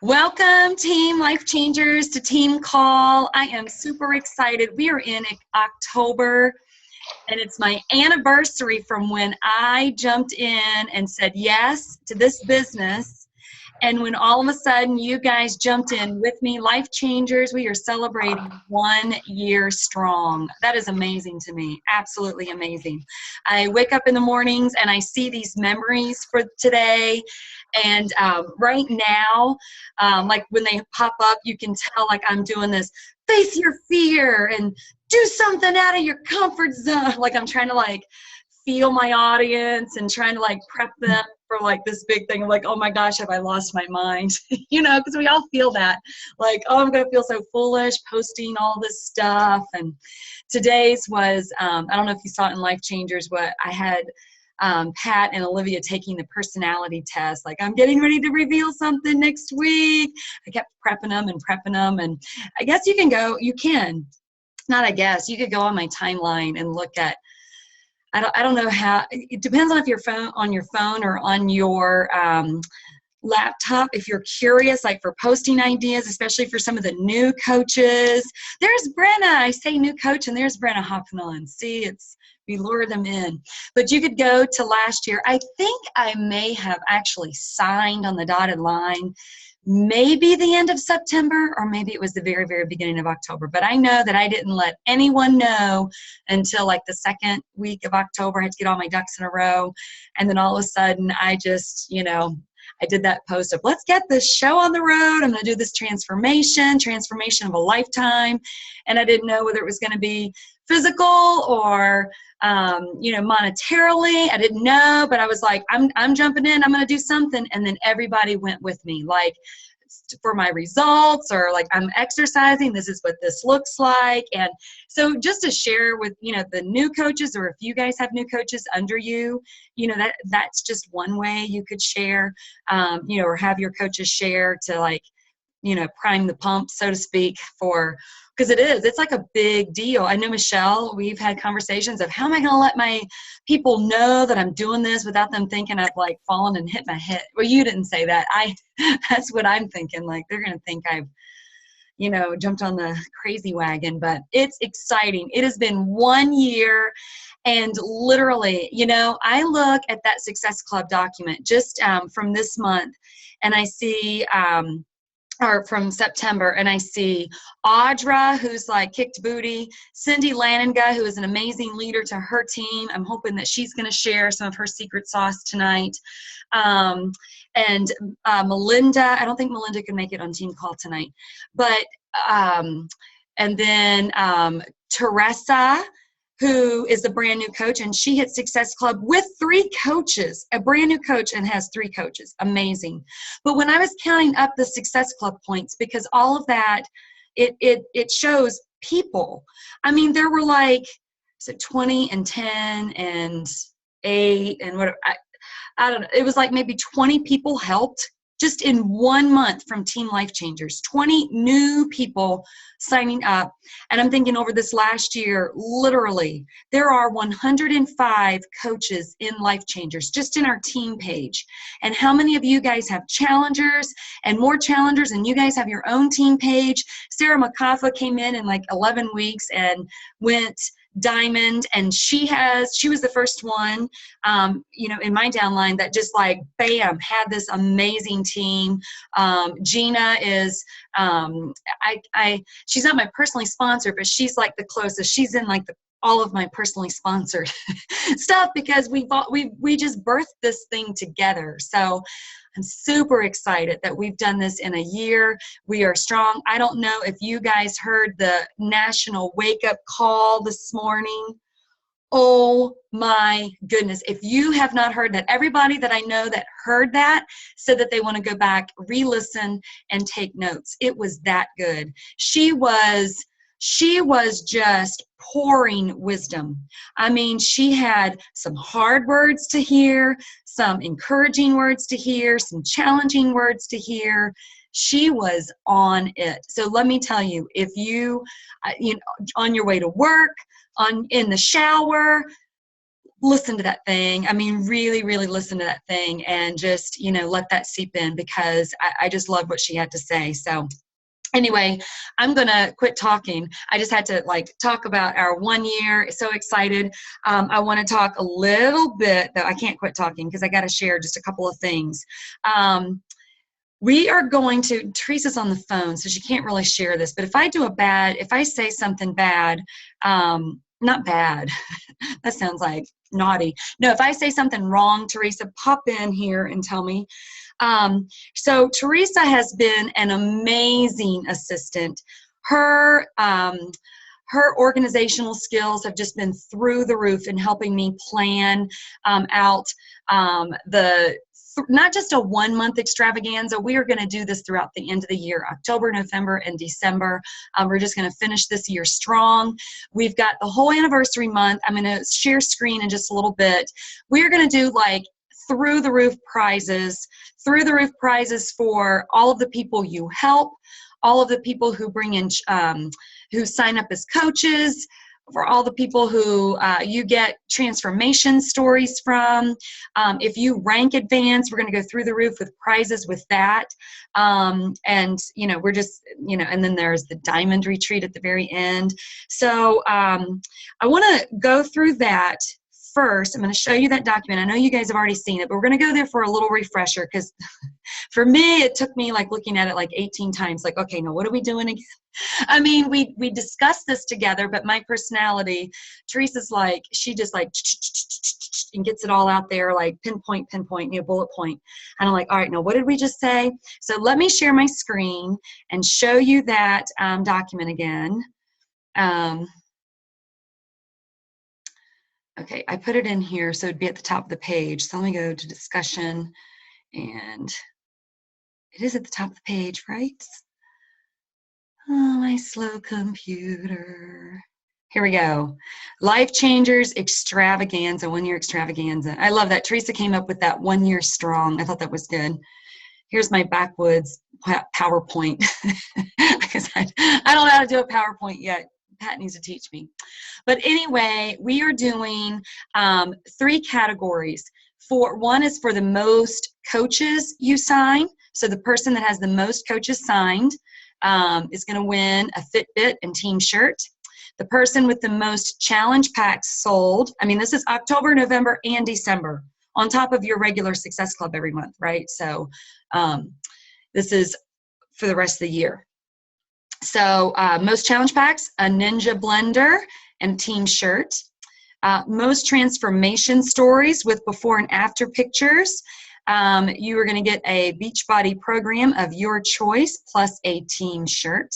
Welcome, Team Life Changers, to Team Call. I am super excited. We are in October, and it's my anniversary from when I jumped in and said yes to this business. And when all of a sudden you guys jumped in with me, Life Changers, we are celebrating 1 year strong. That is amazing to me, absolutely amazing. I wake up in the mornings and I see these memories for today. And right now, like when they pop up, you can tell like I'm doing this, face your fear and do something out of your comfort zone. Like I'm trying to like feel my audience and trying to like prep them for like this big thing of like, oh my gosh, have I lost my mind? You know, because we all feel that. Like, oh, I'm going to feel so foolish posting all this stuff. And today's was, I don't know if you saw it in Life Changers, what I had Pat and Olivia taking the personality test. Like, I'm getting ready to reveal something next week. I kept prepping them. And I guess you can, not I guess, you could go on my timeline and look at, I don't know how, it depends on if your phone or on your laptop. If you're curious, like for posting ideas, especially for some of the new coaches. There's Brenna. I say new coach, and there's Brenna hopping on. See, we lure them in. But you could go to last year. I think I may have actually signed on the dotted line maybe the end of September, or maybe it was the very, very beginning of October. But I know that I didn't let anyone know until like the second week of October. I had to get all my ducks in a row. And then all of a sudden I just, I did that post of, let's get this show on the road. I'm going to do this transformation of a lifetime. And I didn't know whether it was going to be physical or, monetarily. I didn't know, but I was like, I'm jumping in, I'm going to do something. And then everybody went with me, like for my results, or like I'm exercising, this is what this looks like. And so just to share with, the new coaches, or if you guys have new coaches under you, that's just one way you could share, or have your coaches share to like, prime the pump, so to speak, because it's like a big deal. I know, Michelle, we've had conversations of how am I going to let my people know that I'm doing this without them thinking I've like fallen and hit my head. Well, you didn't say that. That's what I'm thinking. Like they're going to think I've, jumped on the crazy wagon, but it's exciting. It has been 1 year. And literally, I look at that Success Club document just from this month, and I see, or from September, and I see Audra, who's like kicked booty, Cindy Lanninga, who is an amazing leader to her team. I'm hoping that she's going to share some of her secret sauce tonight. And Melinda, I don't think Melinda can make it on Team Call tonight, but, and then Teresa, who is a brand new coach, and she hit Success Club with 3 coaches, a brand new coach, and has 3 coaches. Amazing. But when I was counting up the Success Club points, because all of that, it shows people. I mean, there were like, 20 and 10 and 8 and whatever. I don't know. It was like maybe 20 people helped just in 1 month from Team Life Changers, 20 new people signing up. And I'm thinking over this last year, literally, there are 105 coaches in Life Changers, just in our team page. And how many of you guys have challengers and more challengers, and you guys have your own team page? Sarah McCaffa came in like 11 weeks and went diamond, and she was the first one, in my downline that just like, bam, had this amazing team. Gina is, she's not my personally sponsored, but she's like the closest. She's in like all of my personally sponsored stuff, because we just birthed this thing together. So I'm super excited that we've done this in a year. We are strong. I don't know if you guys heard the national wake-up call this morning. Oh my goodness. If you have not heard that, everybody that I know that heard that said that they want to go back, re-listen, and take notes. It was that good. She was just pouring wisdom. I mean, she had some hard words to hear, some encouraging words to hear, some challenging words to hear. She was on it. So let me tell you, if you on your way to work, in the shower, listen to that thing. I mean, really, really listen to that thing and just, let that seep in, because I just love what she had to say. So anyway, I'm going to quit talking. I just had to talk about our 1 year. So excited. I want to talk a little bit, though I can't quit talking because I got to share just a couple of things. We are going to, Teresa's on the phone, so she can't really share this, but if I say something bad, not bad, that sounds like naughty. No, if I say something wrong, Teresa, pop in here and tell me. So Teresa has been an amazing assistant. Her organizational skills have just been through the roof in helping me plan out not just a 1 month extravaganza. We are going to do this throughout the end of the year, October, November, and December. We're just going to finish this year strong. We've got the whole anniversary month. I'm going to share screen in just a little bit. We're going to do through the roof prizes for all of the people you help, all of the people who bring in, who sign up as coaches, for all the people who you get transformation stories from. If you rank advance, we're going to go through the roof with prizes with that. And, we're just, and then there's the diamond retreat at the very end. So I want to go through that first. I'm going to show you that document. I know you guys have already seen it, but we're going to go there for a little refresher, because for me, it took me looking at it 18 times. Okay, now what are we doing again? I mean, we discussed this together, but my personality, Teresa's she just and gets it all out there, pinpoint, bullet point. And I'm like, all right, now what did we just say? So let me share my screen and show you that document again. Okay, I put it in here so it'd be at the top of the page. So let me go to discussion, and it is at the top of the page, right? Oh, my slow computer. Here we go. Life Changers Extravaganza, 1 year extravaganza. I love that. Teresa came up with that 1 year strong. I thought that was good. Here's my backwoods PowerPoint, because I don't know how to do a PowerPoint yet. Pat needs to teach me. But anyway, we are doing 3 categories. One is for the most coaches you sign. So the person that has the most coaches signed is going to win a Fitbit and team shirt. The person with the most challenge packs sold, I mean, this is October, November, and December, on top of your regular Success Club every month, right? So this is for the rest of the year. So most challenge packs, a Ninja blender and team shirt. Most transformation stories with before and after pictures. You are going to get a Beachbody program of your choice plus a team shirt.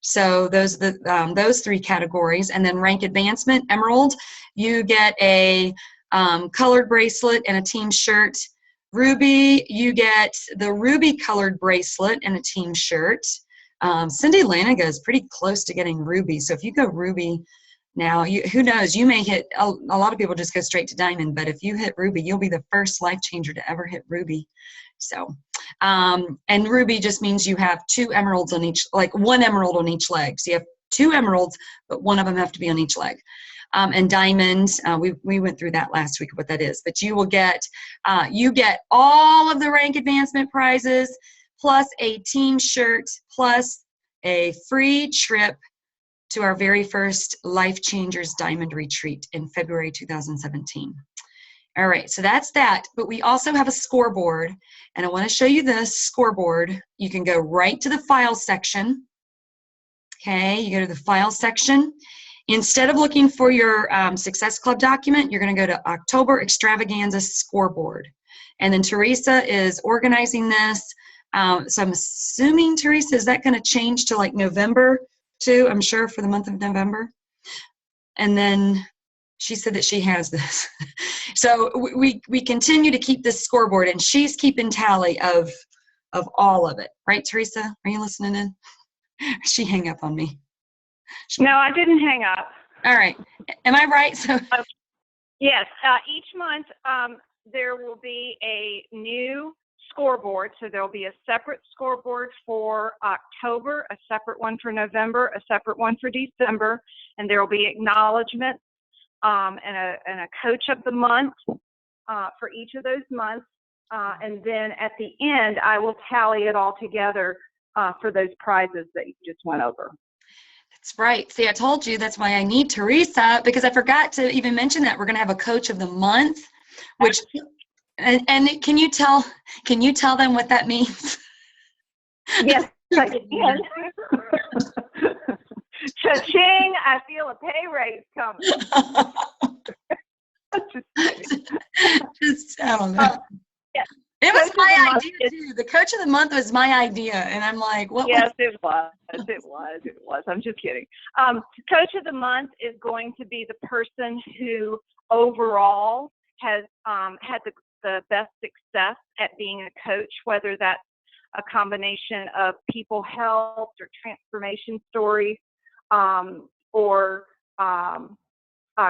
So those 3 categories. And then rank advancement, Emerald, you get a colored bracelet and a team shirt. Ruby, you get the ruby colored bracelet and a team shirt. Cindy Laniga is pretty close to getting ruby. So if you go ruby now, who knows, you may hit, a lot of people just go straight to diamond, but if you hit ruby, you'll be the first life changer to ever hit ruby. So, and ruby just means you have 2 emeralds on each, 1 emerald on each leg. So you have 2 emeralds, but 1 of them have to be on each leg. And diamond, we went through that last week, what that is, but you will get, you get all of the rank advancement prizes, plus a team shirt, plus a free trip to our very first Life Changers Diamond Retreat in February 2017. All right, so that's that. But we also have a scoreboard, and I want to show you this scoreboard. You can go right to the file section. Okay, you go to the file section. Instead of looking for your Success Club document, you're going to go to October Extravaganza Scoreboard. And then Teresa is organizing this. So I'm assuming, Teresa, is that going to change to November too? I'm sure for the month of November. And then she said that she has this. So we continue to keep this scoreboard, and she's keeping tally of all of it. Right, Teresa? Are you listening in? She hang up on me. No, I didn't hang up. All right. Am I right? So yes, each month there will be a new scoreboard. So there'll be a separate scoreboard for October, a separate one for November, a separate one for December, and there will be acknowledgments and a coach of the month for each of those months. And then at the end, I will tally it all together for those prizes that you just went over. That's right. See, I told you that's why I need Teresa, because I forgot to even mention that we're going to have a coach of the month, which, and can you tell them what that means? Yes, I can. Cha-ching, I feel a pay raise coming. Just, I don't know. Yeah. It was my idea too. The coach of the month was my idea, and I'm like, what? Yes, it was. It was. I'm just kidding. Coach of the month is going to be the person who overall has had the best success at being a coach, whether that's a combination of people health or transformation stories, or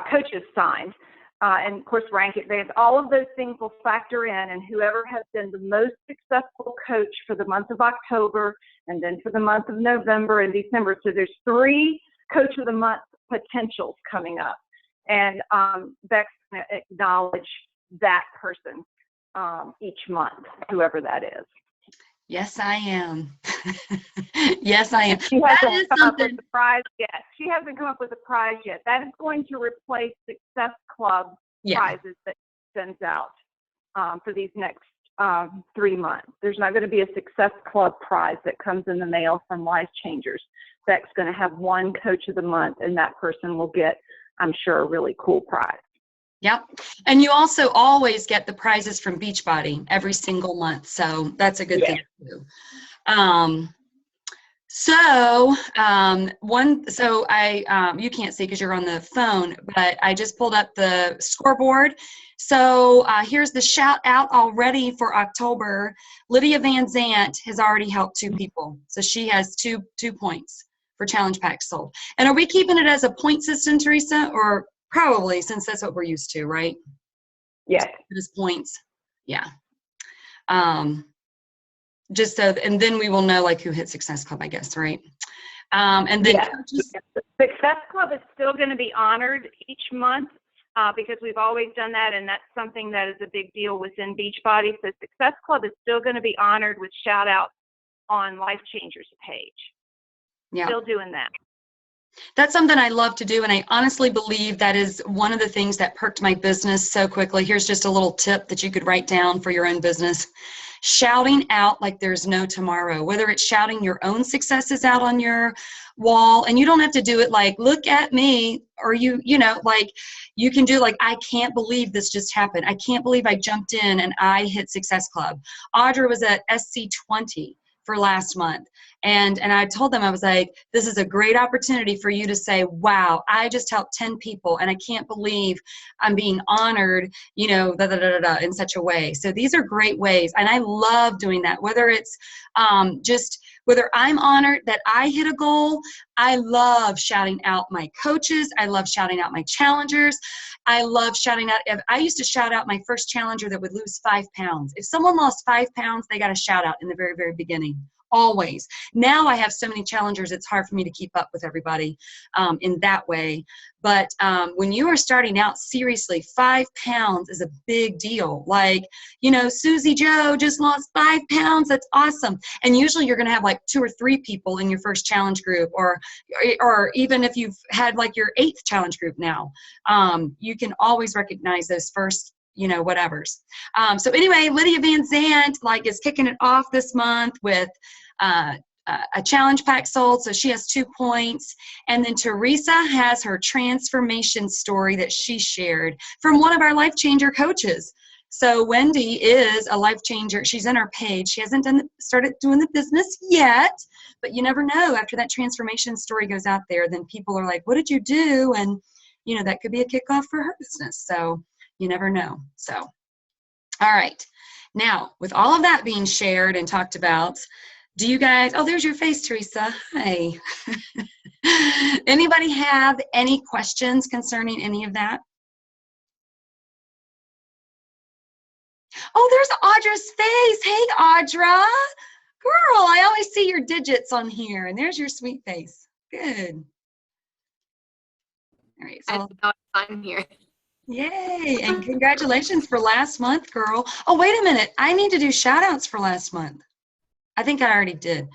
coaches signed. And of course, rank advance, all of those things will factor in, and whoever has been the most successful coach for the month of October, and then for the month of November and December. So there's 3 coach of the month potentials coming up. And Beck's going to acknowledge that person each month, whoever that is. Yes, I am. Yes, I am. She hasn't come up with a prize yet. She hasn't come up with a prize yet. That is going to replace Success Club prizes that she sends out for these next 3 months. There's not going to be a Success Club prize that comes in the mail from Life Changers. Beck's going to have one coach of the month, and that person will get, I'm sure, a really cool prize. Yep. And you also always get the prizes from Beachbody every single month. So that's a good thing too. You can't see because you're on the phone, but I just pulled up the scoreboard. So here's the shout out already for October. Lydia Van Zant has already helped 2 people. So she has two points for challenge packs sold. And are we keeping it as a point system, Teresa, or probably, since that's what we're used to, right? Yes. Just points. Yeah. Just so, and then we will know like who hit Success Club, I guess, right? And then Success Club is still going to be honored each month because we've always done that, and that's something that is a big deal within Beachbody. So Success Club is still going to be honored with shout outs on Life Changers page. Yeah. Still doing that. That's something I love to do, and I honestly believe that is one of the things that perked my business so quickly. Here's just a little tip that you could write down for your own business. Shouting out like there's no tomorrow, whether it's shouting your own successes out on your wall, and you don't have to do it like, look at me, or you know, like you can do like, I can't believe this just happened. I can't believe I jumped in and I hit Success Club. Audra was at SC20 for last month. And I told them, I was like, this is a great opportunity for you to say, wow, I just helped 10 people and I can't believe I'm being honored, you know, in such a way. So these are great ways. And I love doing that, whether it's whether I'm honored that I hit a goal. I love shouting out my coaches. I love shouting out my challengers. I love shouting out. I used to shout out my first challenger that would lose 5 pounds. If someone lost 5 pounds, they got a shout out in the very, very beginning. Always. Now I have so many challengers, it's hard for me to keep up with everybody in that way. But when you are starting out, seriously, 5 pounds is a big deal. Like, you know, Susie Joe just lost 5 pounds. That's awesome. And usually you're going to have like 2 or 3 people in your first challenge group, or even if you've had like your 8th challenge group now, you can always recognize those first, you know, whatevers. So anyway, Lydia Van Zant like is kicking it off this month with a challenge pack sold, so she has 2 points. And then Teresa has her transformation story that she shared from one of our Life Changer coaches. So Wendy is a life changer. She's in our page. She hasn't started doing the business yet, but you never know. After that transformation story goes out there, then people are like, what did you do? And, you know, that could be a kickoff for her business. So you never know. So, all right. Now, with all of that being shared and talked about, do you guys, oh, there's your face, Teresa. Hi. Anybody have any questions concerning any of that? Oh, there's Audra's face. Hey, Audra. Girl, I always see your digits on here, and there's your sweet face. Good. All right. I So know I'm here. yay. And congratulations for last month, girl. Oh, wait a minute. I need to do shout outs for last month. I think I already did.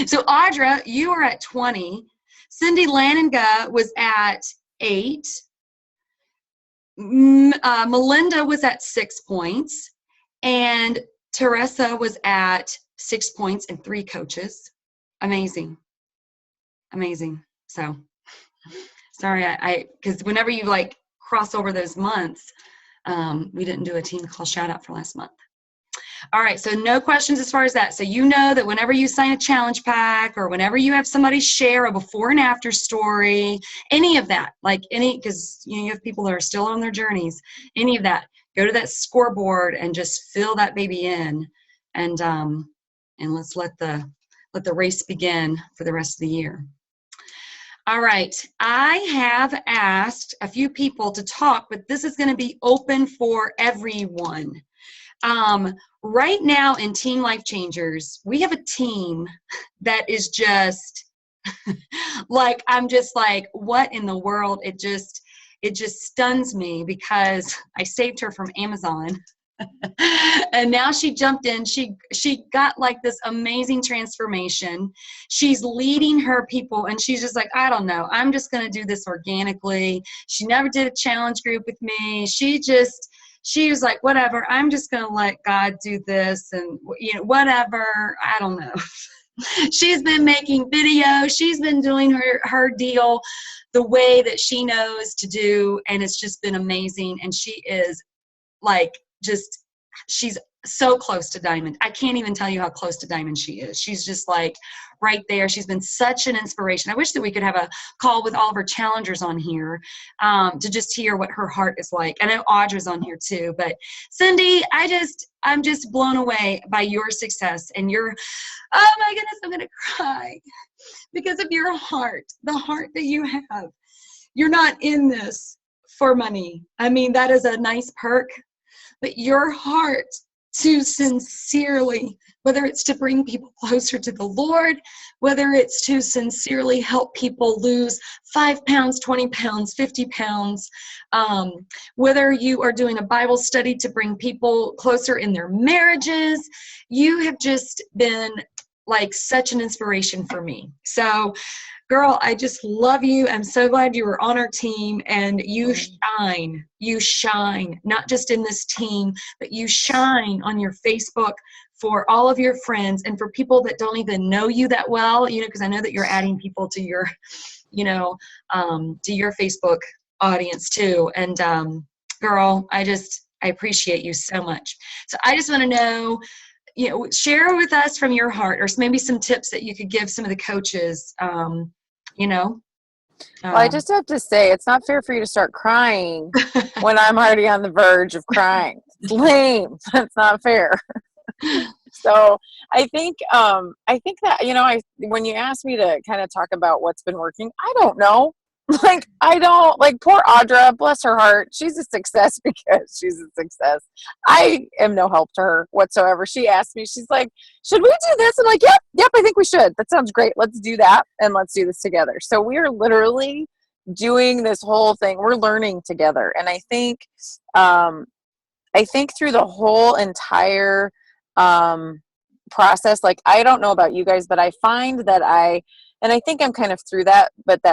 So Audra, you were at 20. Cindy Lanninga was at 8. Melinda was at 6 points. And Teresa was at 6 points and 3 coaches. Amazing. Amazing. So sorry, I because whenever you like cross over those months, we didn't do a team call shout out for last month. All right, so no questions as far as that. So you know that whenever you sign a challenge pack or whenever you have somebody share a before and after story, any of that, like any, because you have people that are still on their journeys, any of that, go to that scoreboard and just fill that baby in, and let's let the race begin for the rest of the year. All right, I have asked a few people to talk, but this is going to be open for everyone. Right now in Team Life Changers, we have a team that is just like, I'm just like, what in the world? It just stuns me because I saved her from Amazon. And now she jumped in. She got like this amazing transformation. She's leading her people, and she's just like, I don't know, I'm just going to do this organically. She never did a challenge group with me. She was like, whatever, I'm just going to let God do this, and whatever, I don't know. She's been making videos. She's been doing her deal the way that she knows to do, and it's just been amazing. And she is like, she's so close to diamond. I can't even tell you how close to diamond she is. She's just like right there. She's been such an inspiration. I wish that we could have a call with all of our challengers on here to just hear what her heart is like. I know Audra's on here too, but Cindy, I'm just blown away by your success and your, oh my goodness, I'm going to cry because of your heart, the heart that you have. You're not in this for money. I mean, that is a nice perk. But your heart to sincerely, whether it's to bring people closer to the Lord, whether it's to sincerely help people lose 5 pounds, 20 pounds, 50 pounds, whether you are doing a Bible study to bring people closer in their marriages, you have just been like such an inspiration for me. So girl, I just love you. I'm so glad you were on our team, and you shine, not just in this team, but you shine on your Facebook for all of your friends and for people that don't even know you that well, because I know that you're adding people to your, to your Facebook audience too. And girl, I appreciate you so much. So I just want to know, share with us from your heart, or maybe some tips that you could give some of the coaches, Well, I just have to say, it's not fair for you to start crying when I'm already on the verge of crying. It's lame. That's not fair. So I think that, when you asked me to kind of talk about what's been working, I don't know. Poor Audra, bless her heart. She's a success because she's a success. I am no help to her whatsoever. She asked me, she's like, should we do this? I'm like, yep, I think we should. That sounds great. Let's do that. And let's do this together. So we are literally doing this whole thing. We're learning together. And I think through the whole entire process, like, I don't know about you guys, but I find that and I think I'm kind of through that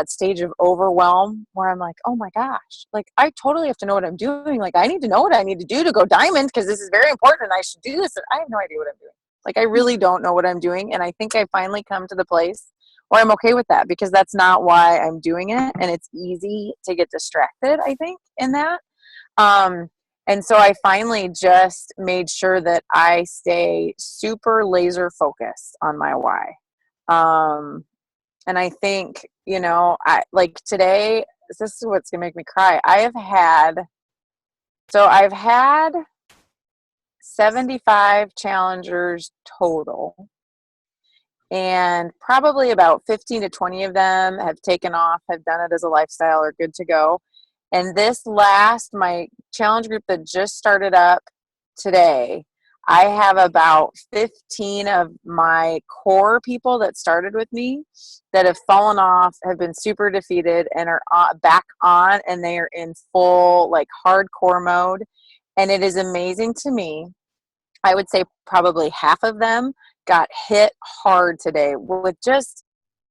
stage of overwhelm where I'm like, oh my gosh, like, I totally have to know what I'm doing. Like, I need to know what I need to do to go diamond because this is very important and I should do this. And I have no idea what I'm doing. Like, I really don't know what I'm doing. And I think I finally come to the place where I'm okay with that, because that's not why I'm doing it. And it's easy to get distracted, I think, in that. And so I finally just made sure that I stay super laser focused on my why. And I think, today, this is what's going to make me cry. I've had 75 challengers total, and probably about 15 to 20 of them have taken off, have done it as a lifestyle, or good to go. And my challenge group that just started up today, I have about 15 of my core people that started with me that have fallen off, have been super defeated, and are back on, and they are in full like hardcore mode. And it is amazing to me. I would say probably half of them got hit hard today with just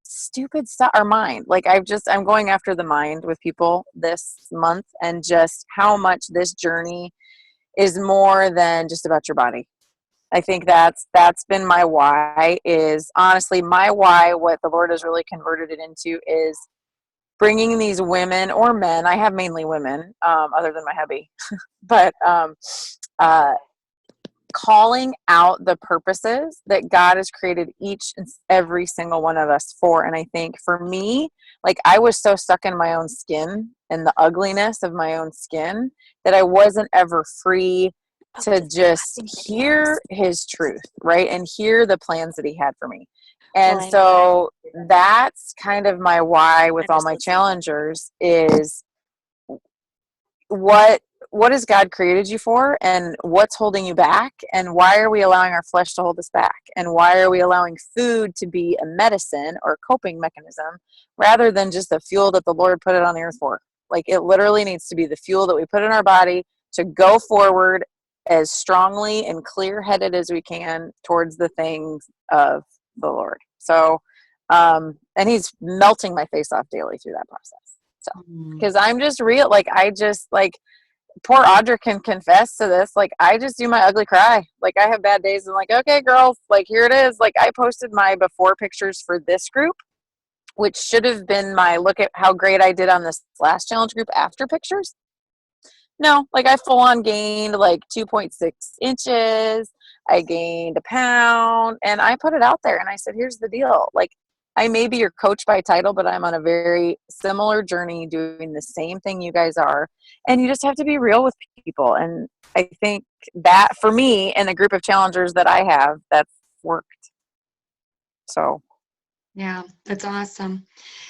stupid stuff. Our mind, like I'm going after the mind with people this month, and just how much this journey is more than just about your body. I think that's been my why. Is honestly my why. What the Lord has really converted it into is bringing these women or men. I have mainly women, other than my hubby, but calling out the purposes that God has created each and every single one of us for. And I think for me, like I was so stuck in my own skin and the ugliness of my own skin that I wasn't ever free to just hear his truth, right? And hear the plans that he had for me. And so that's kind of my why with all my challengers is what has God created you for, and what's holding you back, and why are we allowing our flesh to hold us back, and why are we allowing food to be a medicine or a coping mechanism rather than just the fuel that the Lord put it on the earth for. Like it literally needs to be the fuel that we put in our body to go forward as strongly and clear-headed as we can towards the things of the Lord. So and he's melting my face off daily through that process. So because I'm just real, like I just like poor Audra can confess to this. Like I just do my ugly cry. Like I have bad days and like, okay, girls, like here it is. Like I posted my before pictures for this group, which should have been my look at how great I did on this last challenge group after pictures. No, like I full on gained like 2.6 inches. I gained a pound, and I put it out there and I said, here's the deal. Like I may be your coach by title, but I'm on a very similar journey doing the same thing you guys are. And you just have to be real with people. And I think that for me and the group of challengers that I have, that's worked. So. Yeah, that's awesome.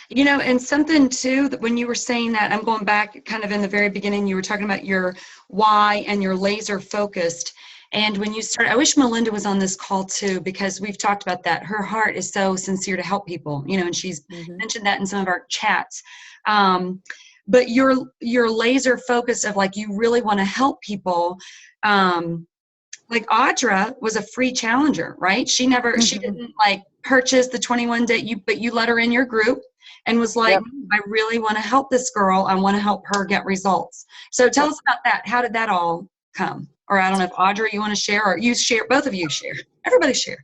You know, and something too, that when you were saying that, I'm going back kind of in the very beginning, you were talking about your why and your laser focused. And when you start, I wish Melinda was on this call too, because we've talked about that. Her heart is so sincere to help people, you know, and she's mentioned that in some of our chats. But your laser focus of like, you really want to help people. Like Audra was a free challenger, right? She didn't like purchase the 21 day, but you let her in your group and was like, I really want to help this girl. I want to help her get results. So tell us about that. How did that all come? Or I don't know if Audra, you want to share, or you share, both of you share. Everybody share.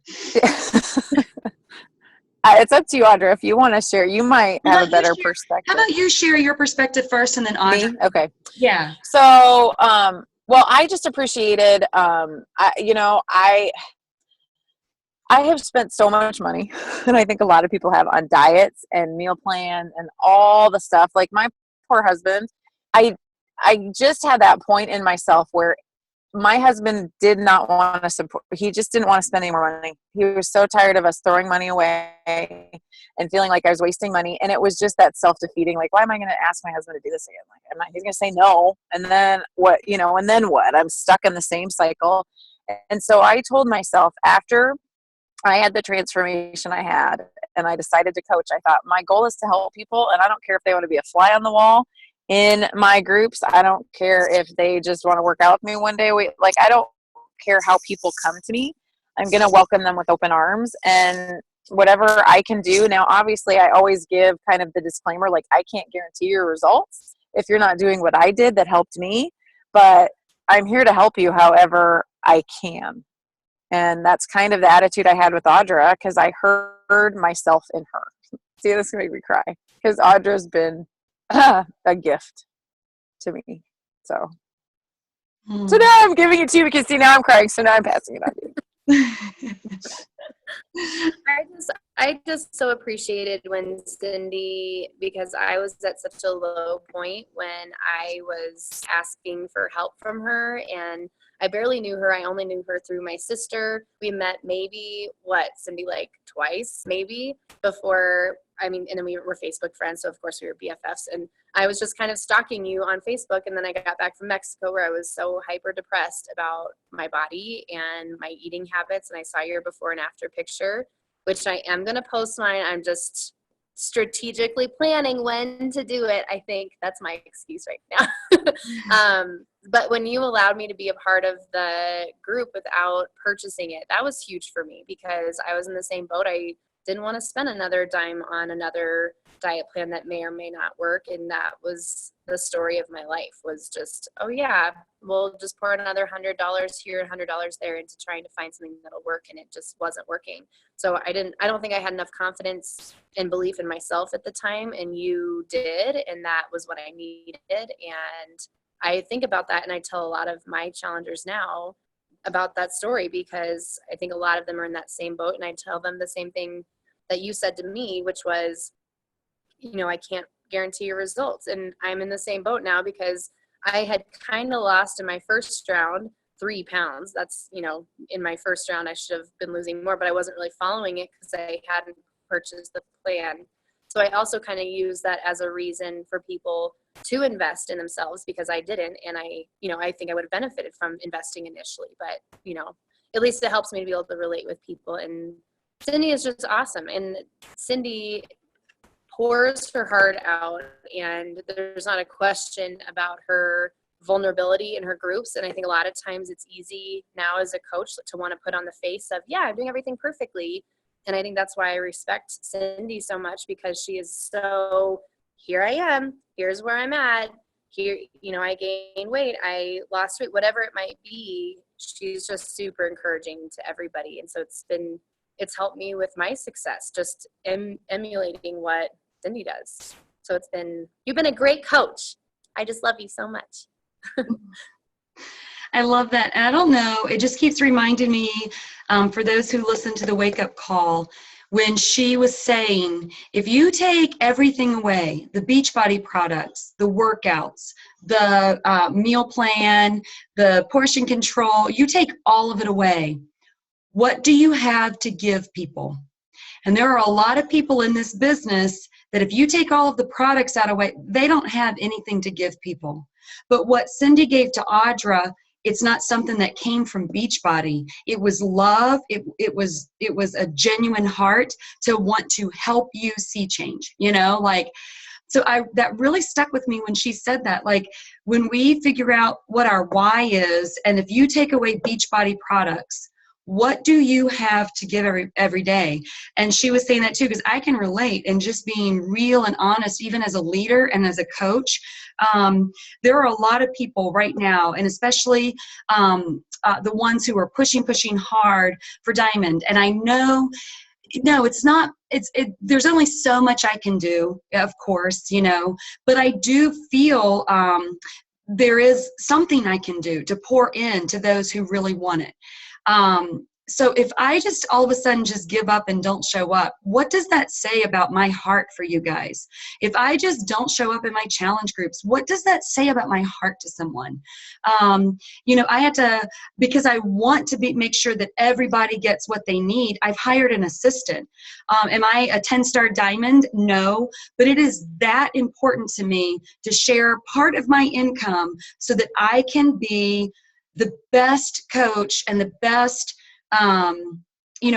It's up to you, Audra. If you want to share, you might have a better perspective. How about you share your perspective first, and then Audra? Me? Okay. Yeah. So, well, I just appreciated, I have spent so much money, and I think a lot of people have, on diets and meal plan and all the stuff. Like my poor husband, I just had that point in myself where my husband did not want to support. He just didn't want to spend any more money. He was so tired of us throwing money away and feeling like I was wasting money. And it was just that self-defeating, like, why am I going to ask my husband to do this again? Like, he's going to say no. And then what, and then what? I'm stuck in the same cycle. And so I told myself, after I had the transformation I had and I decided to coach, I thought my goal is to help people. And I don't care if they want to be a fly on the wall in my groups. I don't care if they just want to work out with me one day. I don't care how people come to me. I'm going to welcome them with open arms, and whatever I can do. Now, obviously, I always give kind of the disclaimer, like, I can't guarantee your results if you're not doing what I did that helped me, but I'm here to help you however I can. And that's kind of the attitude I had with Audra, because I heard myself in her. See, this is going to make me cry, because Audra's been a gift to me. So now I'm giving it to you, because see, now I'm crying, so now I'm passing it on to you. I just so appreciated when Cindy, because I was at such a low point when I was asking for help from her, and I barely knew her. I only knew her through my sister. We met maybe, Cindy, like twice, maybe, before, and then we were Facebook friends, so of course we were BFFs, and I was just kind of stalking you on Facebook, and then I got back from Mexico where I was so hyper depressed about my body and my eating habits, and I saw your before and after picture, which I am going to post mine. I'm just strategically planning when to do it. I think that's my excuse right now. But when you allowed me to be a part of the group without purchasing it, that was huge for me because I was in the same boat. I didn't want to spend another dime on another diet plan that may or may not work. And that was the story of my life, was just, oh yeah, we'll just pour another $100 here, $100 there into trying to find something that'll work. And it just wasn't working. So I don't think I had enough confidence and belief in myself at the time. And you did. And that was what I needed. And I think about that. And I tell a lot of my challengers now about that story because I think a lot of them are in that same boat. And I tell them the same thing that you said to me, which was, I can't guarantee your results. And I'm in the same boat now because I had kind of lost in my first round 3 pounds. That's, in my first round, I should have been losing more, but I wasn't really following it because I hadn't purchased the plan. So I also kind of use that as a reason for people to invest in themselves because I didn't. And I think I would have benefited from investing initially, but, at least it helps me to be able to relate with people. And Cindy is just awesome. And Cindy pours her heart out, and there's not a question about her vulnerability in her groups. And I think a lot of times it's easy now as a coach to want to put on the face of, yeah, I'm doing everything perfectly. And I think that's why I respect Cindy so much, because she is so, here I am, here's where I'm at, here, I gained weight, I lost weight, whatever it might be. She's just super encouraging to everybody. And so it's helped me with my success, just emulating what Cindy does. So you've been a great coach. I just love you so much. I love that. And I don't know, it just keeps reminding me, for those who listen to the Wake Up Call, when she was saying, if you take everything away, the Beachbody products, the workouts, the meal plan, the portion control, you take all of it away, what do you have to give people? And there are a lot of people in this business that if you take all of the products out of it, they don't have anything to give people. But what Cindy gave to Audra, it's not something that came from Beachbody. It was love. It was a genuine heart to want to help you see change, So that really stuck with me when she said that. Like, when we figure out what our why is, and if you take away Beachbody products, what do you have to give every day? And she was saying that too, because I can relate, and just being real and honest, even as a leader and as a coach. There are a lot of people right now, and especially the ones who are pushing hard for Diamond. And I know, no, it's not, there's only so much I can do, of course, but I do feel there is something I can do to pour in to those who really want it. So if I just all of a sudden just give up and don't show up, what does that say about my heart for you guys? If I just don't show up in my challenge groups, what does that say about my heart to someone? I had to, because I want to make sure that everybody gets what they need, I've hired an assistant. Am I a 10-star diamond? No, but it is that important to me to share part of my income so that I can be the best coach and the best,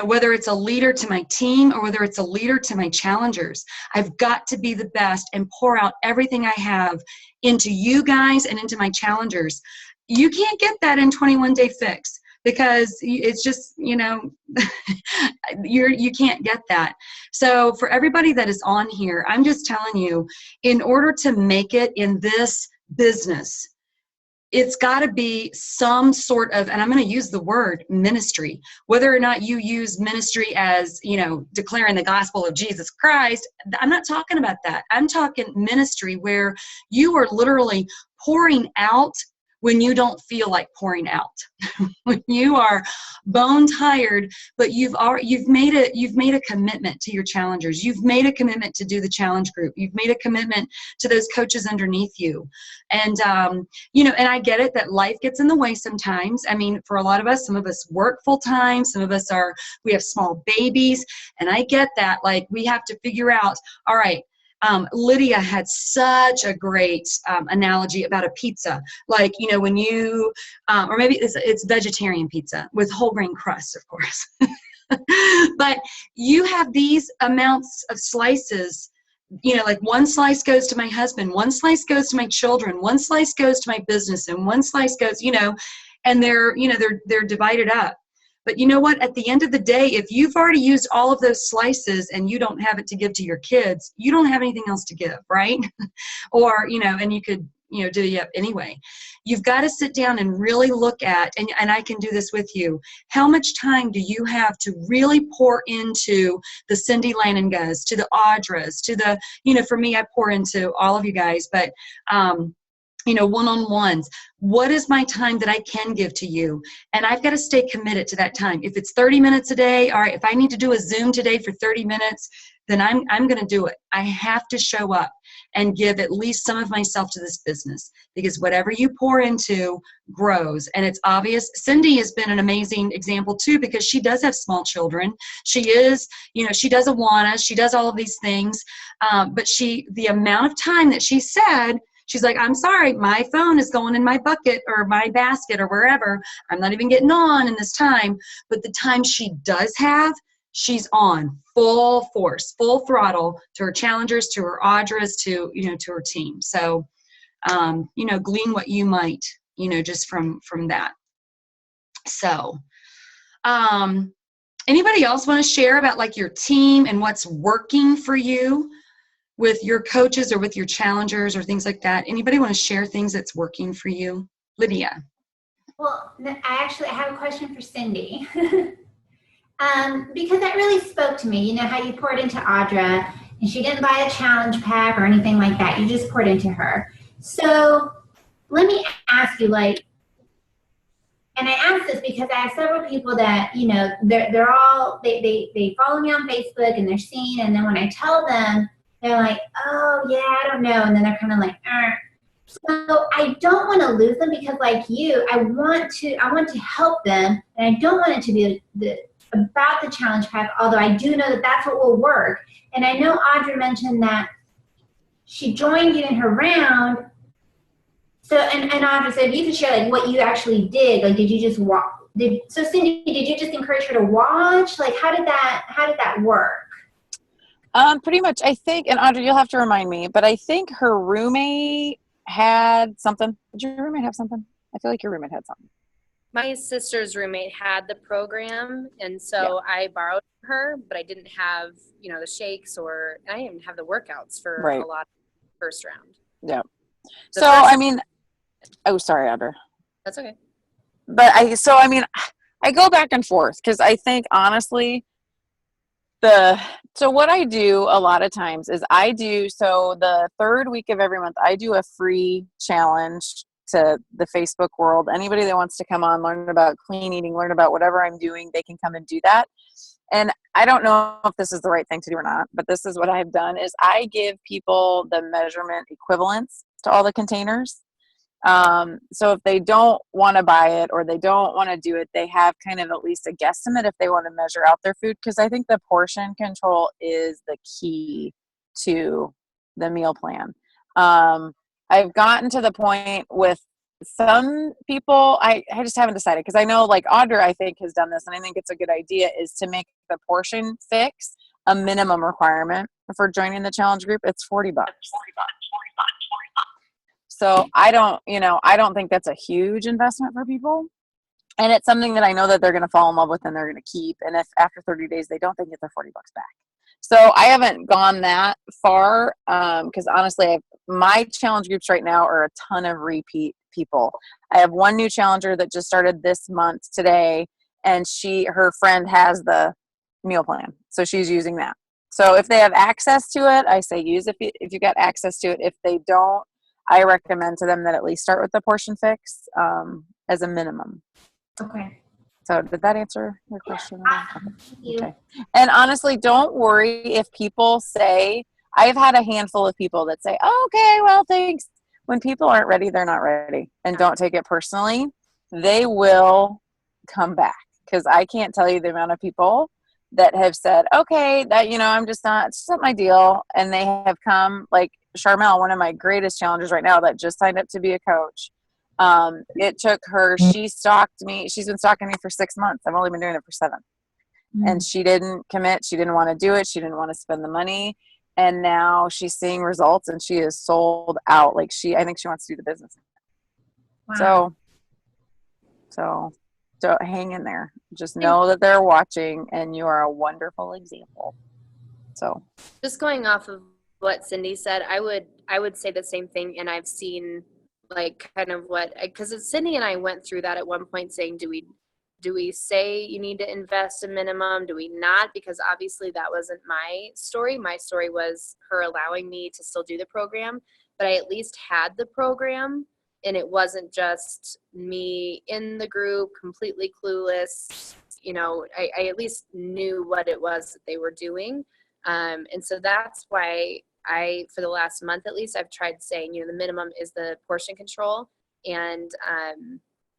whether it's a leader to my team or whether it's a leader to my challengers. I've got to be the best and pour out everything I have into you guys and into my challengers. You can't get that in 21-day fix because it's just, you can't get that. So for everybody that is on here, I'm just telling you, in order to make it in this business, it's got to be some sort of, and I'm going to use the word ministry, whether or not you use ministry as, declaring the gospel of Jesus Christ. I'm not talking about that. I'm talking ministry where you are literally pouring out when you don't feel like pouring out, when you are bone tired, but you've made a commitment to your challengers. You've made a commitment to do the challenge group. You've made a commitment to those coaches underneath you. And, and I get it that life gets in the way sometimes. I mean, for a lot of us, some of us work full time. Some of us we have small babies. And I get that. Like, we have to figure out, all right, Lydia had such a great analogy about a pizza. Like, when you, or maybe it's vegetarian pizza with whole grain crust, of course. But you have these amounts of slices, like one slice goes to my husband, one slice goes to my children, one slice goes to my business, and one slice goes, and they're divided up. But you know what? At the end of the day, if you've already used all of those slices and you don't have it to give to your kids, you don't have anything else to give, right? Or, and you could, divvy up anyway. You've got to sit down and really look at, and I can do this with you, how much time do you have to really pour into the Cindy Lanningas, to the Audras, to the, for me, I pour into all of you guys, but, one-on-ones. What is my time that I can give to you? And I've got to stay committed to that time. If it's 30 minutes a day, all right, if I need to do a Zoom today for 30 minutes, then I'm going to do it. I have to show up and give at least some of myself to this business, because whatever you pour into grows. And it's obvious. Cindy has been an amazing example too, because she does have small children. She is, she does Awana, she does all of these things. But the amount of time that she said, she's like, I'm sorry, my phone is going in my bucket or my basket or wherever. I'm not even getting on in this time. But the time she does have, she's on full force, full throttle to her challengers, to her Audras, to her team. So, glean what you might, just from that. So, anybody else want to share about like your team and what's working for you with your coaches or with your challengers or things like that? Anybody want to share things that's working for you? Lydia. Well, I have a question for Cindy. Because that really spoke to me. You know how you poured into Audra and she didn't buy a challenge pack or anything like that. You just poured into her. So let me ask you, and I ask this because I have several people that, they're all, they follow me on Facebook and they're seeing, and then when I tell them, they're like, oh yeah, I don't know. And then they're kind of like, So I don't want to lose them, because like you, I want to help them, and I don't want it to be about the challenge pack, although I do know that that's what will work. And I know Audra mentioned that she joined you in her round. So, and Audra said, you could share like what you actually did. Like, did you just so Cindy, did you just encourage her to watch? Like, how did that work? Pretty much, I think, and Audra, you'll have to remind me, but I think her roommate had something. Did your roommate have something? I feel like your roommate had something. My sister's roommate had the program, and so yeah. I borrowed her, but I didn't have, the shakes, and I didn't even have the workouts for a lot of the first round. Yeah. Oh, sorry, Audra. That's okay. But I go back and forth, because I think honestly, so what I do a lot of times is the third week of every month, I do a free challenge to the Facebook world. Anybody that wants to come on, learn about clean eating, learn about whatever I'm doing, they can come and do that. And I don't know if this is the right thing to do or not, but this is what I've done is I give people the measurement equivalents to all the containers. So if they don't want to buy it or they don't want to do it, they have kind of at least a guesstimate if they want to measure out their food. Because I think the portion control is the key to the meal plan. I've gotten to the point with some people, I just haven't decided, because I know like Audra, I think, has done this, and I think it's a good idea, is to make the portion fix a minimum requirement for joining the challenge group. It's $40. So I don't think that's a huge investment for people. And it's something that I know that they're going to fall in love with and they're going to keep. And if after 30 days, they don't, they get their $40 back. So I haven't gone that far, because honestly, my challenge groups right now are a ton of repeat people. I have one new challenger that just started this month today, and her friend has the meal plan, so she's using that. So if they have access to it, I say use if you got access to it. If they don't, I recommend to them that at least start with the portion fix as a minimum. Okay. So did that answer your question? Awesome. Thank you. Okay. And honestly, don't worry if people say, I've had a handful of people that say, oh, okay, well, thanks. When people aren't ready, they're not ready. And don't take it personally. They will come back, because I can't tell you the amount of people that have said, okay, that, I'm just not, it's not my deal. And they have come, like Charmel, one of my greatest challengers right now that just signed up to be a coach. It took her, she stalked me. She's been stalking me for 6 months. I've only been doing it for 7. And she didn't commit. She didn't want to do it. She didn't want to spend the money. And now she's seeing results, and she is sold out. Like I think she wants to do the business. Wow. So hang in there. Just know that they're watching, and you are a wonderful example. So Just going off of what Cindy said, I would say the same thing. And I've seen like kind of because Cindy and I went through that at one point, saying, do we say you need to invest a minimum? Do we not? Because obviously that wasn't my story. My story was her allowing me to still do the program, but I at least had the program, and it wasn't just me in the group completely clueless. I at least knew what it was that they were doing. And so that's why for the last month at least, I've tried saying, the minimum is the portion control. And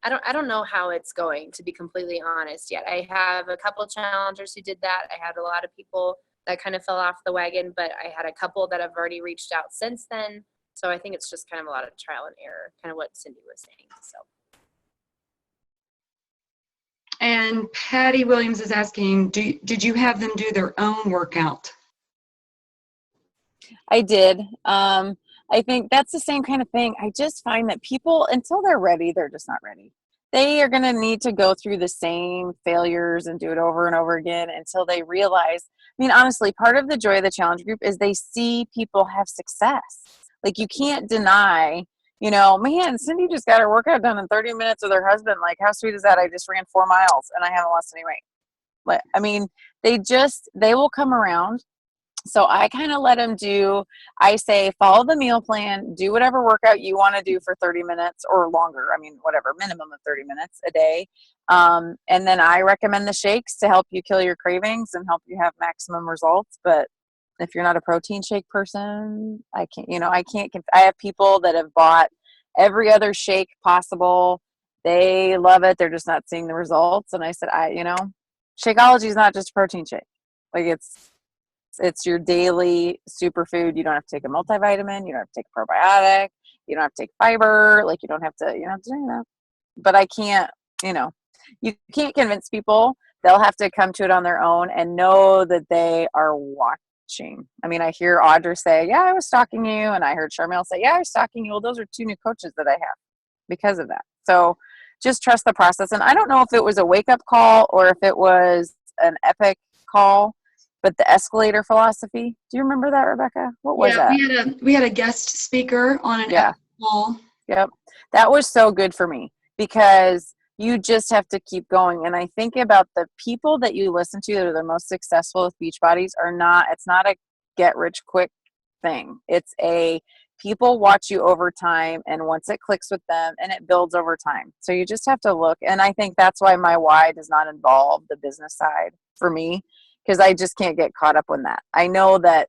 I don't know how it's going, to be completely honest, yet. I have a couple of challengers who did that. I had a lot of people that kind of fell off the wagon, but I had a couple that have already reached out since then. So I think it's just kind of a lot of trial and error, kind of what Cindy was saying. So. And Patty Williams is asking, did you have them do their own workout? I did. I think that's the same kind of thing. I just find that people, until they're ready, they're just not ready. They are going to need to go through the same failures and do it over and over again until they realize. I mean, honestly, part of the joy of the challenge group is they see people have success. Like, you can't deny, man, Cindy just got her workout done in 30 minutes with her husband. Like, how sweet is that? I just ran 4 miles and I haven't lost any weight. But I mean, they will come around. So I kind of let them I say, follow the meal plan, do whatever workout you want to do for 30 minutes or longer. I mean, whatever, minimum of 30 minutes a day. And then I recommend the shakes to help you kill your cravings and help you have maximum results. But if you're not a protein shake person, I have people that have bought every other shake possible. They love it. They're just not seeing the results. And I said, Shakeology is not just a protein shake. Like, it's your daily superfood. You don't have to take a multivitamin. You don't have to take a probiotic. You don't have to take fiber. Like, you don't have to do that. But I can't, you can't convince people. They'll have to come to it on their own and know that they are watching. I mean, I hear Audra say, yeah, I was stalking you. And I heard Charmel say, yeah, I was stalking you. Well, those are 2 new coaches that I have because of that. So just trust the process. And I don't know if it was a wake-up call or if it was an epic call. But the escalator philosophy, do you remember that, Rebecca? What was that? We had a guest speaker on an call. Yep. That was so good for me because you just have to keep going. And I think about the people that you listen to that are the most successful with Beachbodies it's not a get rich quick thing. It's people watch you over time, and once it clicks with them, and it builds over time. So you just have to look. And I think that's why my why does not involve the business side for me, because I just can't get caught up in that. I know that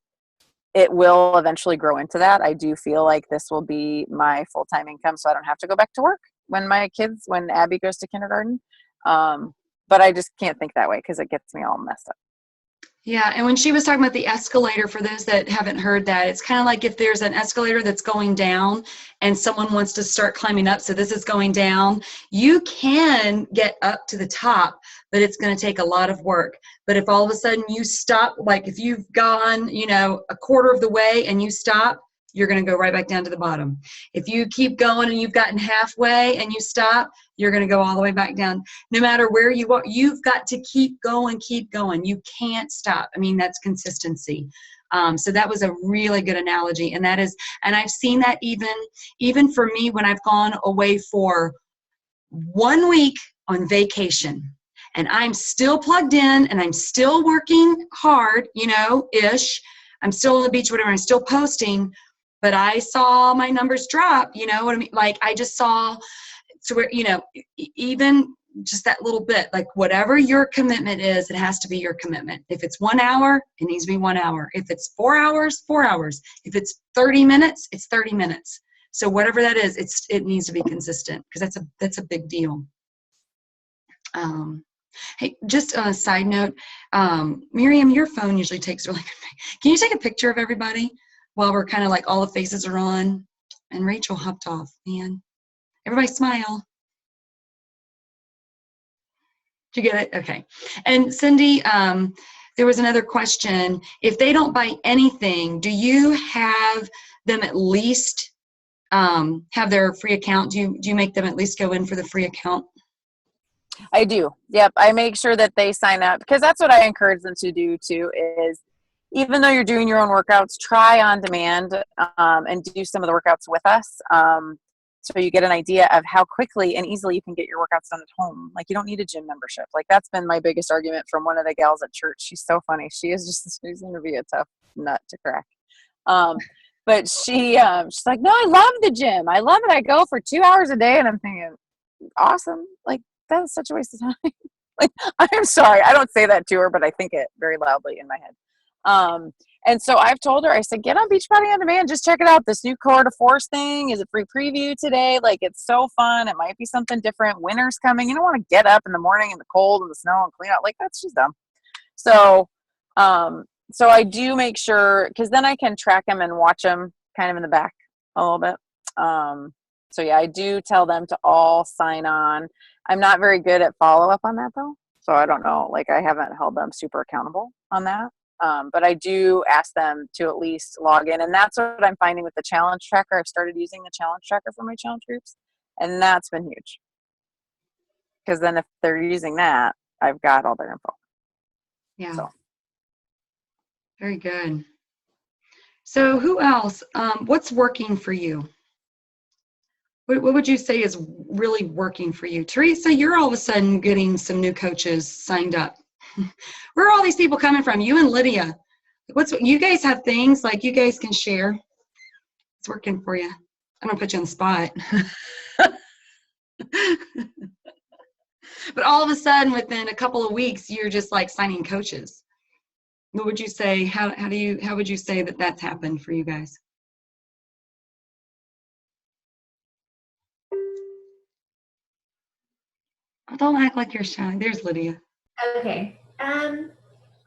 it will eventually grow into that. I do feel like this will be my full-time income, so I don't have to go back to work when Abby goes to kindergarten. But I just can't think that way because it gets me all messed up. Yeah, and when she was talking about the escalator, for those that haven't heard that, it's kind of like if there's an escalator that's going down and someone wants to start climbing up, so this is going down, you can get up to the top, but it's going to take a lot of work. But if all of a sudden you stop, like if you've gone, a quarter of the way and you stop, you're going to go right back down to the bottom. If you keep going and you've gotten halfway and you stop, you're going to go all the way back down. No matter where you are, you've got to keep going. You can't stop. I mean, that's consistency. So that was a really good analogy. And I've seen that even for me when I've gone away for 1 week on vacation. And I'm still plugged in and I'm still working hard, ish. I'm still on the beach, whatever. I'm still posting. but I saw my numbers drop, you know what I mean? Like I just saw, so where, you know, even just that little bit, like whatever your commitment is, it has to be your commitment. If it's 1 hour, it needs to be 1 hour. If it's 4 hours, 4 hours. If it's 30 minutes, it's 30 minutes. So whatever that is, it needs to be consistent, because that's a big deal. Hey, just on a side note, Miriam, your phone usually takes really good. Can you take a picture of everybody while we're kind of like all the faces are on? And Rachel hopped off, man. Everybody smile. Did you get it? Okay. And Cindy, there was another question. If they don't buy anything, do you have them at least have their free account? Do you make them at least go in for the free account? I do. Yep. I make sure that they sign up, because that's what I encourage them to do too, is even though you're doing your own workouts, try on demand and do some of the workouts with us. So you get an idea of how quickly and easily you can get your workouts done at home. Like, you don't need a gym membership. Like, that's been my biggest argument from one of the gals at church. She's so funny. She's going to be a tough nut to crack. But she's like, no, I love the gym. I love it. I go for 2 hours a day. And I'm thinking, awesome. Like, that's such a waste of time. Like, I'm sorry. I don't say that to her, but I think it very loudly in my head. And so I've told her, I said, get on Beachbody On Demand. Just check it out. This new Core to Force thing is a free preview today. Like, it's so fun. It might be something different. Winter's coming. You don't want to get up in the morning in the cold and the snow and clean out. Like, that's just dumb. So I do make sure, because then I can track them and watch them kind of in the back a little bit. So yeah, I do tell them to all sign on. I'm not very good at follow-up on that though. So I don't know, like, I haven't held them super accountable on that. But I do ask them to at least log in. And that's what I'm finding with the challenge tracker. I've started using the challenge tracker for my challenge groups, and that's been huge. Because then if they're using that, I've got all their info. Yeah. So. Very good. So who else? What's working for you? What would you say is really working for you? Teresa, you're all of a sudden getting some new coaches signed up. Where are all these people coming from? You and Lydia. You guys have things like you guys can share. It's working for you. I'm gonna put you on the spot. But all of a sudden, within a couple of weeks, you're just like signing coaches. What would you say? How would you say that that's happened for you guys? Oh, don't act like you're shy. There's Lydia. Okay.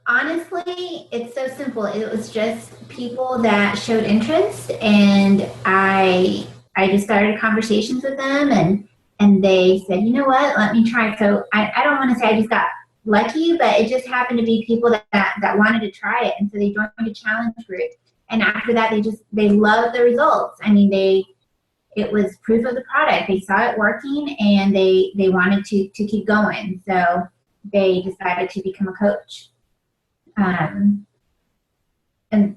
Honestly, it's so simple. It was just people that showed interest, and I just started conversations with them, and they said, you know what, let me try. So I don't want to say I just got lucky, but it just happened to be people that wanted to try it, and so they joined a challenge group. And after that, they loved the results. I mean, it was proof of the product. They saw it working, and they wanted to keep going. So they decided to become a coach. And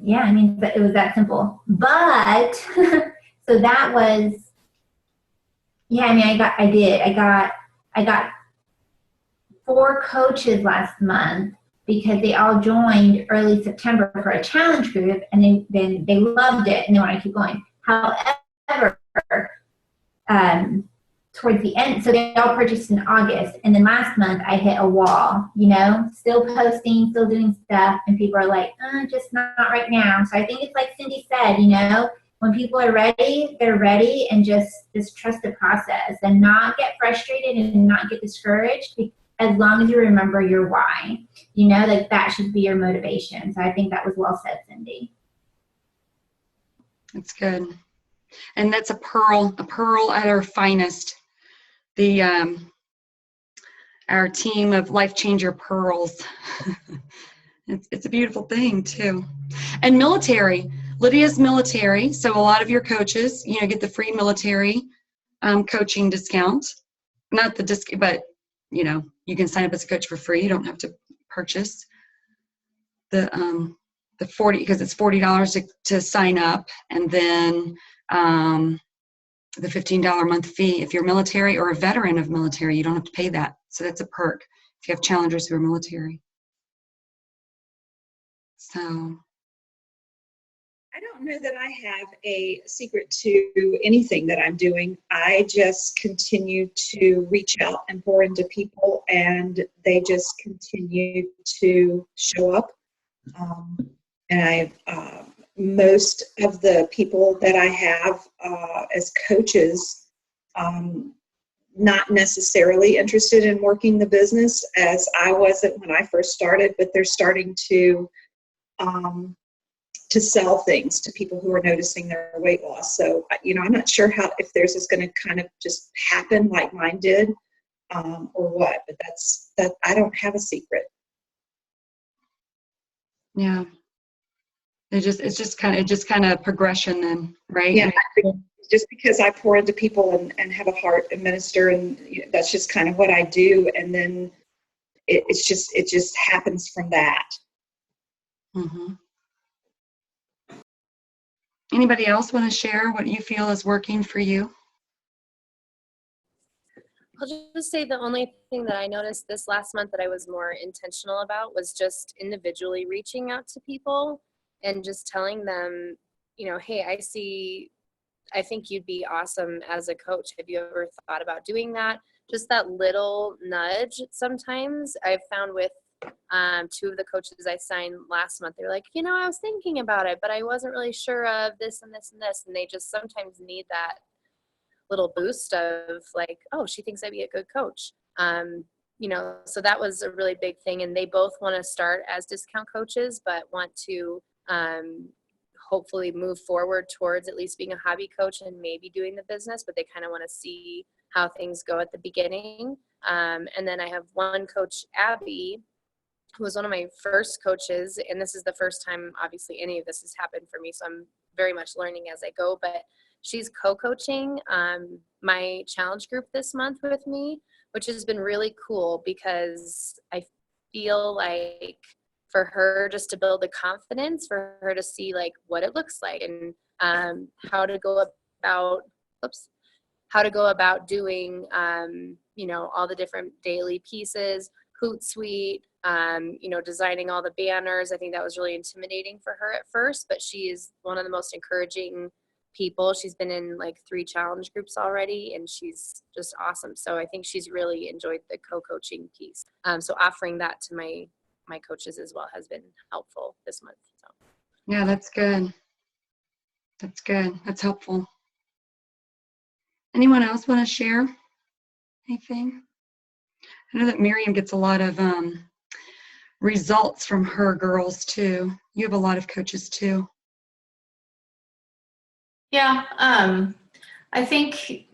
yeah, I mean, it was that simple. But so that was, yeah, I mean, I got 4 coaches last month because they all joined early September for a challenge group, and they loved it and they want to keep going. However, towards the end, so they all purchased in August, and then last month I hit a wall, still posting, still doing stuff, and people are like, just not right now. So I think it's like Cindy said, when people are ready, they're ready, and just trust the process and not get frustrated and not get discouraged, as long as you remember your why, like that should be your motivation. So I think that was well said, Cindy. That's good. And that's a pearl at her finest. Our team of Life Changer Pearls. It's a beautiful thing too. And military, Lydia's military. So a lot of your coaches, get the free military coaching discount. Not the discount, but you can sign up as a coach for free. You don't have to purchase the 40, because it's $40 to sign up, and then the $15 a month fee. If you're military or a veteran of military, you don't have to pay that. So that's a perk if you have challengers who are military. So I don't know that I have a secret to anything that I'm doing. I just continue to reach out and pour into people, and they just continue to show up. And most of the people that I have as coaches, not necessarily interested in working the business as I wasn't when I first started, but they're starting to sell things to people who are noticing their weight loss. So, I'm not sure if theirs is going to kind of just happen like mine did, or what, but that I don't have a secret. Yeah. It's just kind of progression then, right? Yeah. Just because I pour into people and have a heart and minister, and that's just kind of what I do. And then it just happens from that. Mm-hmm. Anybody else want to share what you feel is working for you? I'll just say the only thing that I noticed this last month that I was more intentional about was just individually reaching out to people and just telling them, hey, I think you'd be awesome as a coach. Have you ever thought about doing that? Just that little nudge. Sometimes I've found with two of the coaches I signed last month, they're like, I was thinking about it, but I wasn't really sure of this and this and this. And they just sometimes need that little boost of like, oh, she thinks I'd be a good coach. So that was a really big thing. And they both want to start as discount coaches, but want to hopefully move forward towards at least being a hobby coach and maybe doing the business, but they kind of want to see how things go at the beginning. And then I have one coach, Abby, who was one of my first coaches. And this is the first time, obviously, any of this has happened for me. So I'm very much learning as I go, but she's co-coaching my challenge group this month with me, which has been really cool because I feel like for her just to build the confidence, for her to see like what it looks like and how to go about doing, all the different daily pieces, Hootsuite, designing all the banners. I think that was really intimidating for her at first, but she is one of the most encouraging people. She's been in like 3 challenge groups already, and she's just awesome. So I think she's really enjoyed the co-coaching piece. So offering that to my coaches as well has been helpful this month. So. Yeah, that's good. That's good. That's helpful. Anyone else want to share anything? I know that Miriam gets a lot of results from her girls too. You have a lot of coaches too. Yeah, I think,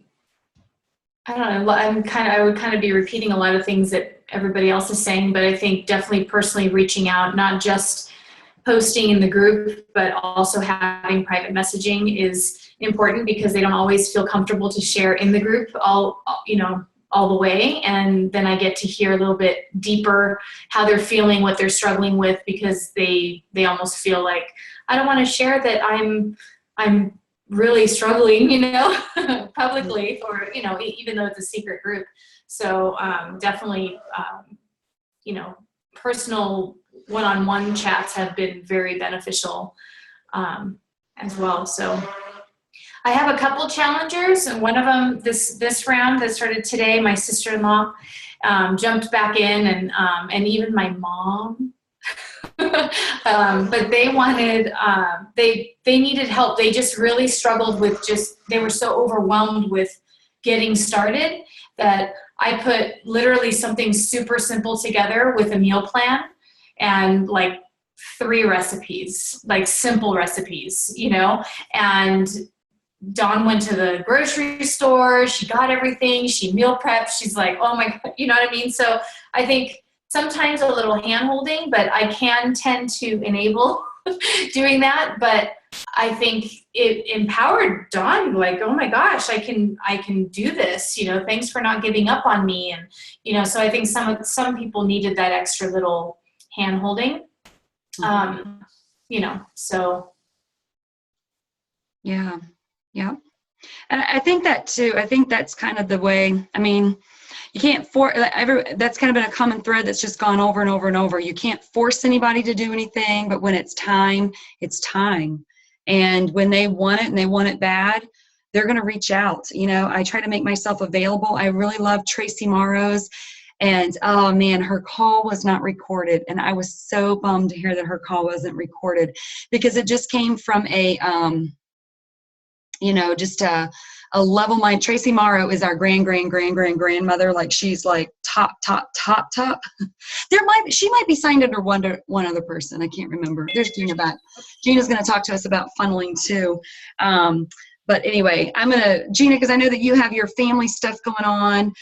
I don't know, I would kind of be repeating a lot of things that everybody else is saying, but I think definitely personally reaching out, not just posting in the group, but also having private messaging is important because they don't always feel comfortable to share in the group all the way. And then I get to hear a little bit deeper how they're feeling, what they're struggling with, because they almost feel like, I don't want to share that I'm really struggling, publicly, or, even though it's a secret group. So definitely, personal one-on-one chats have been very beneficial as well. So I have a couple challengers, and one of them this round that started today, my sister-in-law jumped back in, and even my mom. But they wanted, they needed help. They just really struggled with they were so overwhelmed with getting started that I put literally something super simple together with a meal plan and like 3 recipes, like simple recipes, and Dawn went to the grocery store, she got everything, she meal prepped, she's like, oh my God, you know what I mean? So I think sometimes a little hand-holding, but I can tend to enable doing that. But I think it empowered Dawn, like, oh my gosh, I can do this, thanks for not giving up on me. And, so I think some people needed that extra little hand-holding, so. Yeah. Yeah. And I think that too, I think that's kind of the way, you can't that's kind of been a common thread that's just gone over and over and over. You can't force anybody to do anything, but when it's time, it's time. And when they want it and they want it bad, they're going to reach out. You know, I try to make myself available. I really love Tracy Morrow's. And oh man, her call was not recorded. And I was so bummed to hear that her call wasn't recorded, because it just came from a, you know, just a level mind. Tracy Morrow is our grandmother. Like, she's like top. She might be signed under one other person. I can't remember. There's Gina back. Gina's going to talk to us about funneling too. But anyway, Gina, because I know that you have your family stuff going on,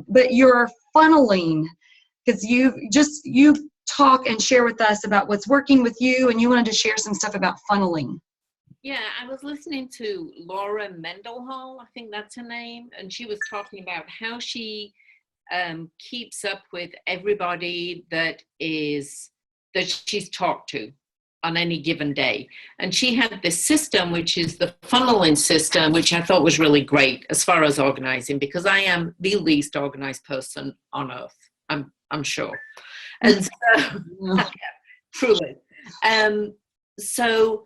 but you're funneling, because you talk and share with us about what's working with you, and you wanted to share some stuff about funneling. Yeah, I was listening to Laura Mendenhall, I think that's her name, and she was talking about how she keeps up with everybody that she's talked to on any given day. And she had this system, which is the funneling system, which I thought was really great as far as organizing, because I am the least organized person on earth, I'm sure. And so, yeah, truly. So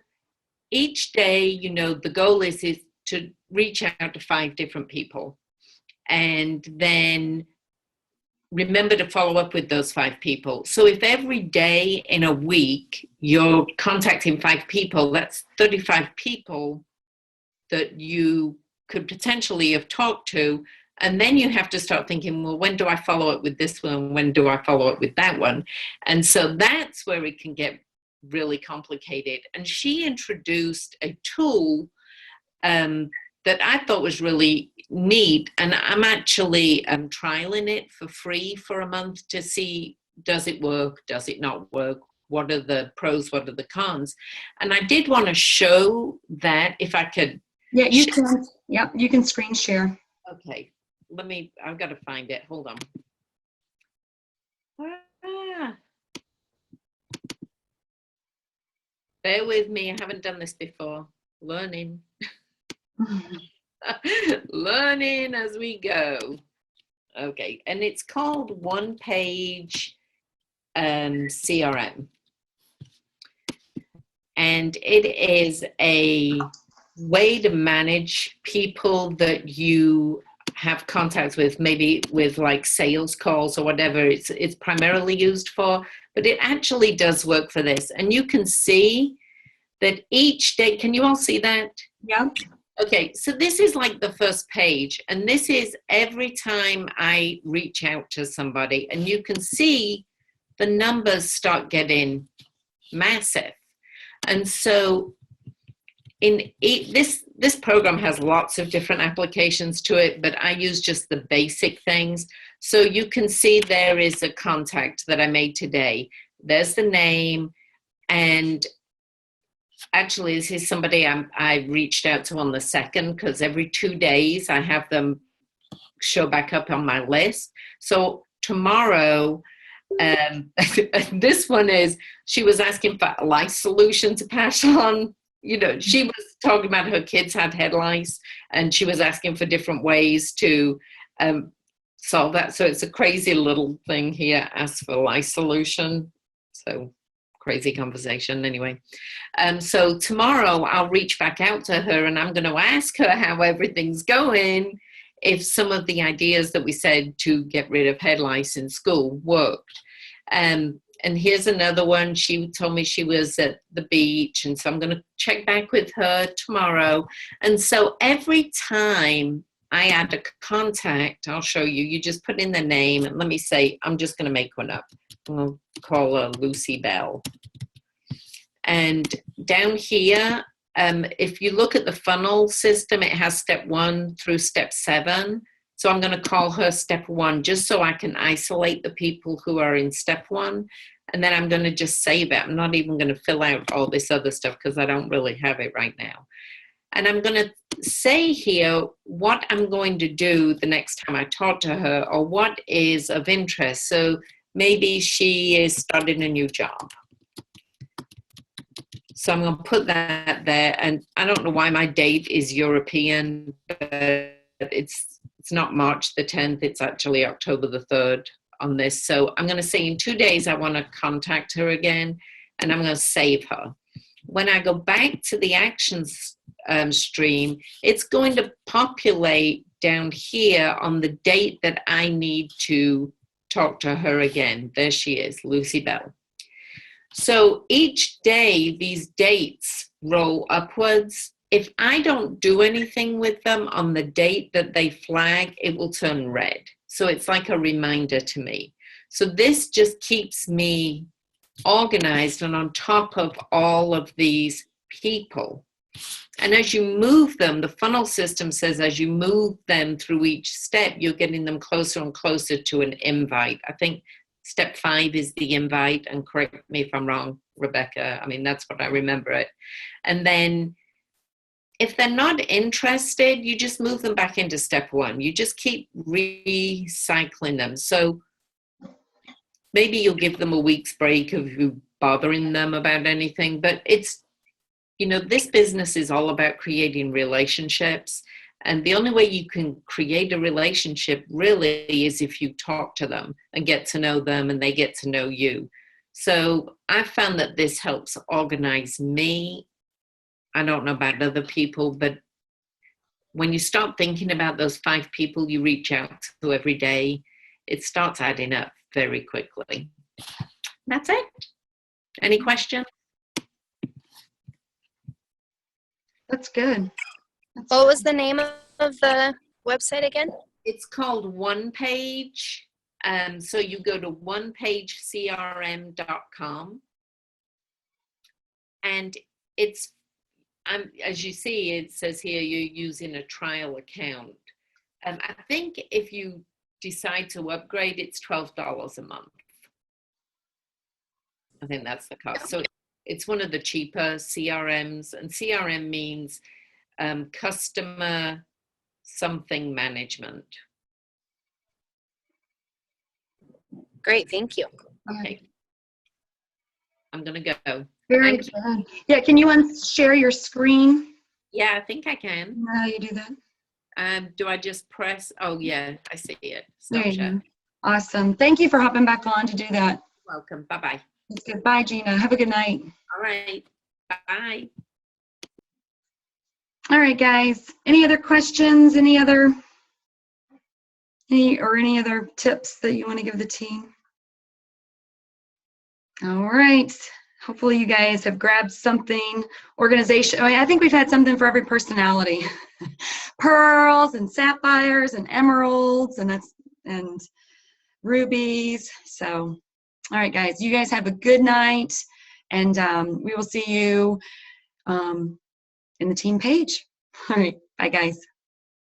each day, you know, the goal is to reach out to 5 different people, and then remember to follow up with those 5 people. So if every day in a week you're contacting 5 people, that's 35 people that you could potentially have talked to. And then you have to start thinking, well, when do I follow up with this one? When do I follow up with that one? And so that's where it can get really complicated. And she introduced a tool that I thought was really neat. And I'm actually trialing it for free for a month to see, does it work? Does it not work? What are the pros? What are the cons? And I did want to show that, if I could. Yeah, you can. Yep, you can screen share. Okay, I've got to find it. Hold on. Bear with me. I haven't done this before. Learning. Learning as we go. Okay, and it's called One Page CRM. And it is a way to manage people that you have contacts with, maybe with like sales calls or whatever it's primarily used for, but it actually does work for this. And you can see that each day, can you all see that? Yeah. Okay, so this is like the first page, and this is every time I reach out to somebody, and you can see the numbers start getting massive. And so this program has lots of different applications to it, but I use just the basic things. So you can see there is a contact that I made today. There's the name, and actually this is somebody I reached out to on the 2nd, because every 2 days I have them show back up on my list. So tomorrow, this one is, she was asking for a lice solution to pass on. You know, she was talking about her kids had head lice, and she was asking for different ways to solve that. So it's a crazy little thing here, ask for lice solution. So crazy conversation anyway. So tomorrow I'll reach back out to her, and I'm going to ask her how everything's going, if some of the ideas that we said to get rid of head lice in school worked. And here's another one. She told me she was at the beach, and so I'm going to check back with her tomorrow. And so every time I add a contact, I'll show you, you just put in the name, and let me say, I'm just going to make one up. I'll call her Lucy Bell. And down here, if you look at the funnel system, it has step 1 through step 7. So I'm going to call her step 1, just so I can isolate the people who are in step 1. And then I'm going to just save it. I'm not even going to fill out all this other stuff, because I don't really have it right now. And I'm going to say here what I'm going to do the next time I talk to her, or what is of interest. So maybe she is starting a new job. So I'm going to put that there. And I don't know why my date is European, but it's not March the 10th. It's actually October the 3rd on this. So I'm going to say in 2 days, I want to contact her again, and I'm going to save her. when I go back to the actions stream, it's going to populate down here on the date that I need to talk to her again. There she is, Lucy Bell. So each day, these dates roll upwards. If I don't do anything with them on the date that they flag, it will turn red. So it's like a reminder to me. So this just keeps me organized and on top of all of these people. And as you move them, the funnel system says as you move them through each step, you're getting them closer and closer to an invite. I think step 5 is the invite, and correct me if I'm wrong, Rebecca. I mean, that's what I remember it. And then if they're not interested, you just move them back into step 1. You just keep recycling them. So maybe you'll give them a week's break of you bothering them about anything, but it's, you know, this business is all about creating relationships. And the only way you can create a relationship really is if you talk to them and get to know them and they get to know you. So I found that this helps organize me. I don't know about other people, but when you start thinking about those 5 people you reach out to every day, it starts adding up very quickly. That's it. Any questions? That's good. What was the name of the website again? It's called OnePage. So you go to onepagecrm.com, and it's, as you see, it says here you're using a trial account. I think if you decide to upgrade, it's $12 a month. I think that's the cost. So it's one of the cheaper CRMs, and CRM means customer something management. Great, thank you. Okay. I'm going to go. Very good. Yeah, can you share your screen? Yeah, I think I can. How do you do that? Do I just press? Oh, yeah, I see it. There Stop you share. go. Awesome. Thank you for hopping back on to do that. Welcome. Bye-bye. That's good. Bye, Gina. Have a good night. All right. Bye. All right, guys. Any other questions? Any other tips that you want to give the team? All right. Hopefully you guys have grabbed something. Organization. I think we've had something for every personality. Pearls and sapphires and emeralds and rubies. So, all right, guys. You guys have a good night, and we will see you in the team page. All right. Bye, guys.